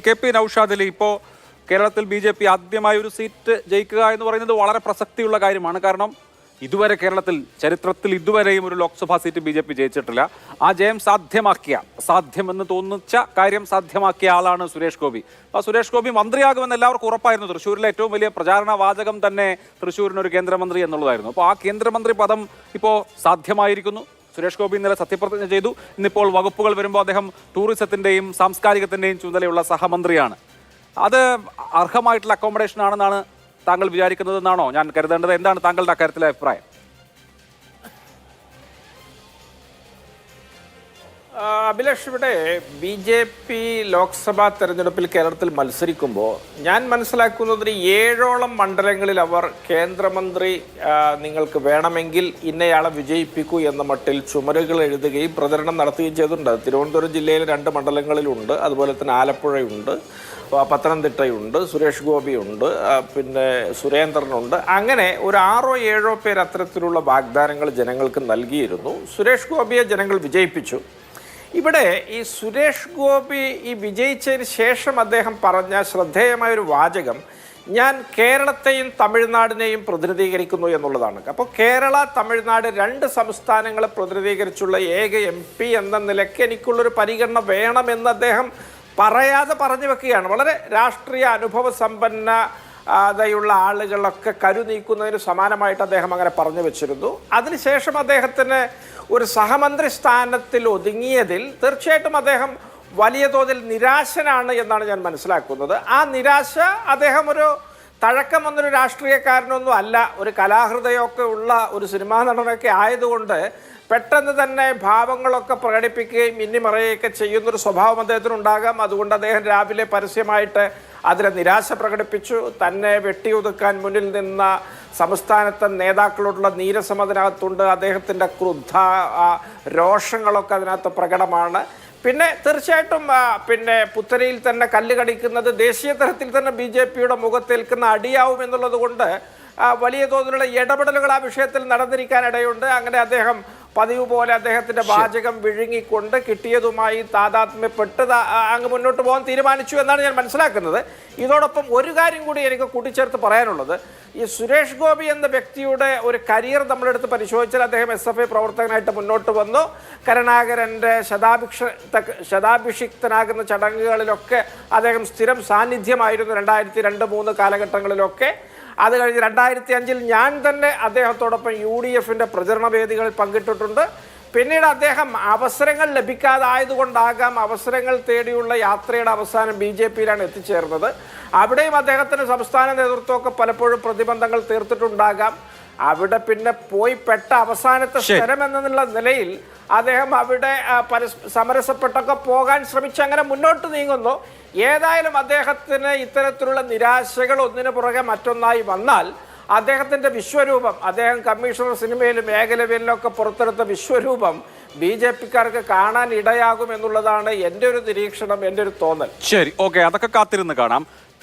K P Naushad Ali, ഇപ്പോൾ കേരളത്തിൽ B J P ആദ്യമായി ഒരു സീറ്റ് ജയിക്കുക എന്ന് പറയുന്നത് വളരെ പ്രസക്തിയുള്ള കാര്യമാണ്. കാരണം ഇതുവരെ കേരളത്തിൽ ചരിത്രത്തിൽ ഇതുവരെയും ഒരു Lok Sabha seat B J P ജയിച്ചിട്ടില്ല. ആ ജയം സാധ്യമെന്ന് തോന്നിച്ച കാര്യം സാധ്യമാക്കിയ ആളാണ് സുരേഷ് ഗോപി. ആ സുരേഷ് ഗോപി മന്ത്രിയാകുമെന്ന് എല്ലാവർക്കും ഉറപ്പായിരുന്നു. തൃശ്ശൂരിലെ ഏറ്റവും വലിയ പ്രചാരണ വാചകം തന്നെ തൃശ്ശൂരിനൊരു കേന്ദ്രമന്ത്രി എന്നുള്ളതായിരുന്നു. അപ്പോൾ ആ കേന്ദ്രമന്ത്രി പദം ഇപ്പോൾ സാധ്യമായിരിക്കുന്നു. സുരേഷ് ഗോപി ഇന്നലെ സത്യപ്രതിജ്ഞ ചെയ്തു. ഇന്നിപ്പോൾ വകുപ്പുകൾ വരുമ്പോൾ അദ്ദേഹം ടൂറിസത്തിൻ്റെയും സാംസ്കാരികത്തിൻ്റെയും ചുമതലയുള്ള സഹമന്ത്രിയാണ്. അത് അർഹമായിട്ടുള്ള അക്കോമഡേഷൻ ആണെന്നാണ് താങ്കൾ വിചാരിക്കുന്നതെന്നാണോ ഞാൻ കരുതേണ്ടത്? എന്താണ് താങ്കളുടെ അക്കാര്യത്തിലെ അഭിപ്രായം? അഭിലാഷ്, ഇവിടെ ബി ജെ പി ലോക്സഭാ തെരഞ്ഞെടുപ്പിൽ കേരളത്തിൽ മത്സരിക്കുമ്പോൾ ഞാൻ മനസ്സിലാക്കുന്നതിന് 7ഓളം മണ്ഡലങ്ങളിൽ അവർ കേന്ദ്രമന്ത്രി നിങ്ങൾക്ക് വേണമെങ്കിൽ ഇന്നയാളെ വിജയിപ്പിക്കൂ എന്ന മട്ടിൽ ചുമരുകൾ എഴുതുകയും പ്രചരണം നടത്തുകയും ചെയ്തിട്ടുണ്ട്. തിരുവനന്തപുരം ജില്ലയിൽ 2 മണ്ഡലങ്ങളിലുണ്ട്, അതുപോലെ തന്നെ ആലപ്പുഴയുണ്ട്, പത്തനംതിട്ടയുണ്ട്, സുരേഷ് ഗോപിയുണ്ട്, പിന്നെ സുരേന്ദ്രനുണ്ട്. അങ്ങനെ ഒരു 6ഓ 7ഓ പേർ അത്തരത്തിലുള്ള വാഗ്ദാനങ്ങൾ ജനങ്ങൾക്ക് നൽകിയിരുന്നു. സുരേഷ് ഗോപിയെ ജനങ്ങൾ വിജയിപ്പിച്ചു. ഇവിടെ ഈ സുരേഷ് ഗോപി ഈ വിജയിച്ചതിന് ശേഷം അദ്ദേഹം പറഞ്ഞ ശ്രദ്ധേയമായൊരു വാചകം, ഞാൻ കേരളത്തെയും തമിഴ്നാടിനെയും പ്രതിനിധീകരിക്കുന്നു എന്നുള്ളതാണ്. അപ്പോൾ കേരള തമിഴ്നാട് 2 സംസ്ഥാനങ്ങളെ പ്രതിനിധീകരിച്ചുള്ള ഏക MP എന്ന നിലയ്ക്ക് എനിക്കുള്ളൊരു പരിഗണന വേണമെന്ന് അദ്ദേഹം പറയാതെ പറഞ്ഞു വെക്കുകയാണ്. വളരെ രാഷ്ട്രീയ അനുഭവ സമ്പന്നതയുള്ള ആളുകളൊക്കെ കരുനീക്കുന്നതിന് സമാനമായിട്ട് അദ്ദേഹം അങ്ങനെ പറഞ്ഞു വെച്ചിരുന്നു. അതിനുശേഷം അദ്ദേഹത്തിന് ഒരു സഹമന്ത്രി സ്ഥാനത്തിൽ ഒതുങ്ങിയതിൽ തീർച്ചയായിട്ടും അദ്ദേഹം വലിയ തോതിൽ നിരാശനാണ് എന്നാണ് ഞാൻ മനസ്സിലാക്കുന്നത്. ആ നിരാശ അദ്ദേഹം ഒരു തഴക്കം വന്നൊരു രാഷ്ട്രീയക്കാരനൊന്നും അല്ല, ഒരു കലാഹൃദയമൊക്കെ ഉള്ള ഒരു സിനിമാ നടനൊക്കെ ആയതുകൊണ്ട് പെട്ടെന്ന് തന്നെ ഭാവങ്ങളൊക്കെ പ്രകടിപ്പിക്കുകയും മിന്നിമറയുകയൊക്കെ ചെയ്യുന്നൊരു സ്വഭാവം അദ്ദേഹത്തിനുണ്ടാകാം. അതുകൊണ്ട് അദ്ദേഹം രാവിലെ പരസ്യമായിട്ട് അതിലെ നിരാശ പ്രകടിപ്പിച്ചു. തന്നെ വെട്ടിയൊതുക്കാൻ മുന്നിൽ നിന്ന സംസ്ഥാനത്തെ നേതാക്കളോടുള്ള നീരസം അതിനകത്തുണ്ട്. അദ്ദേഹത്തിൻ്റെ ക്രുദ്ധ രോഷങ്ങളൊക്കെ അതിനകത്ത് പ്രകടമാണ്. പിന്നെ തീർച്ചയായിട്ടും പിന്നെ പുത്തരിയിൽ തന്നെ കല്ല് കടിക്കുന്നത് ദേശീയ തലത്തിൽ തന്നെ BJP-യുടെ മുഖത്തേൽക്കുന്ന അടിയാവും എന്നുള്ളത് കൊണ്ട് വലിയ തോതിലുള്ള ഇടപെടലുകൾ ആ വിഷയത്തിൽ നടന്നിരിക്കാനിടയുണ്ട്. അങ്ങനെ അദ്ദേഹം പതിവ് പോലെ അദ്ദേഹത്തിൻ്റെ വാചകം വിഴുങ്ങിക്കൊണ്ട് കിട്ടിയതുമായി താതാത്മ്യപ്പെട്ട് അങ്ങ് മുന്നോട്ട് പോകാൻ തീരുമാനിച്ചു എന്നാണ് ഞാൻ മനസ്സിലാക്കുന്നത്. ഇതോടൊപ്പം ഒരു കാര്യം കൂടി എനിക്ക് കൂട്ടിച്ചേർത്ത് പറയാനുള്ളത്, ഈ സുരേഷ് ഗോപി എന്ന വ്യക്തിയുടെ ഒരു കരിയർ നമ്മളെടുത്ത് പരിശോധിച്ചാൽ അദ്ദേഹം SFI പ്രവർത്തകനായിട്ട് മുന്നോട്ട് വന്നു. കരുണാകരൻ്റെ ശതാഭിഷിക്തനാകുന്ന ചടങ്ങുകളിലൊക്കെ അദ്ദേഹം സ്ഥിരം സാന്നിധ്യമായിരുന്നു 2002-2003 കാലഘട്ടങ്ങളിലൊക്കെ. അത് കഴിഞ്ഞ് 2005-ൽ ഞാൻ തന്നെ അദ്ദേഹത്തോടൊപ്പം UDF-ൻ്റെ പ്രചരണ വേദികളിൽ പങ്കിട്ടിട്ടുണ്ട്. പിന്നീട് അദ്ദേഹം അവസരങ്ങൾ ലഭിക്കാതായതുകൊണ്ടാകാം അവസരങ്ങൾ തേടിയുള്ള യാത്രയുടെ അവസാനം BJP-യിലാണ് എത്തിച്ചേർന്നത്. അവിടെയും അദ്ദേഹത്തിന് സംസ്ഥാന നേതൃത്വമൊക്കെ പലപ്പോഴും പ്രതിബന്ധങ്ങൾ തീർത്തിട്ടുണ്ടാകാം. അവിടെ പിന്നെ പോയി പെട്ട അവസാനത്തെ സ്ഥലം എന്നുള്ള നിലയിൽ അദ്ദേഹം അവിടെ സമരസപ്പെട്ടൊക്കെ പോകാൻ ശ്രമിച്ച് അങ്ങനെ മുന്നോട്ട് നീങ്ങുന്നു. ഏതായാലും അദ്ദേഹത്തിന് ഇത്തരത്തിലുള്ള നിരാശകൾ ഒന്നിനു പുറകെ മറ്റൊന്നായി വന്നാൽ അദ്ദേഹത്തിൻ്റെ വിശ്വരൂപം, അദ്ദേഹം കമ്മീഷണർ സിനിമയിലും മേഖലയിലൊക്കെ പുറത്തെടുത്ത വിശ്വരൂപം BJP-ക്കാർക്ക് കാണാൻ ഇടയാകും എന്നുള്ളതാണ് എൻ്റെ ഒരു നിരീക്ഷണം, എൻ്റെ ഒരു തോന്നൽ. ശരി, ഓക്കെ, അതൊക്കെ കാത്തിരുന്ന് കാണാം.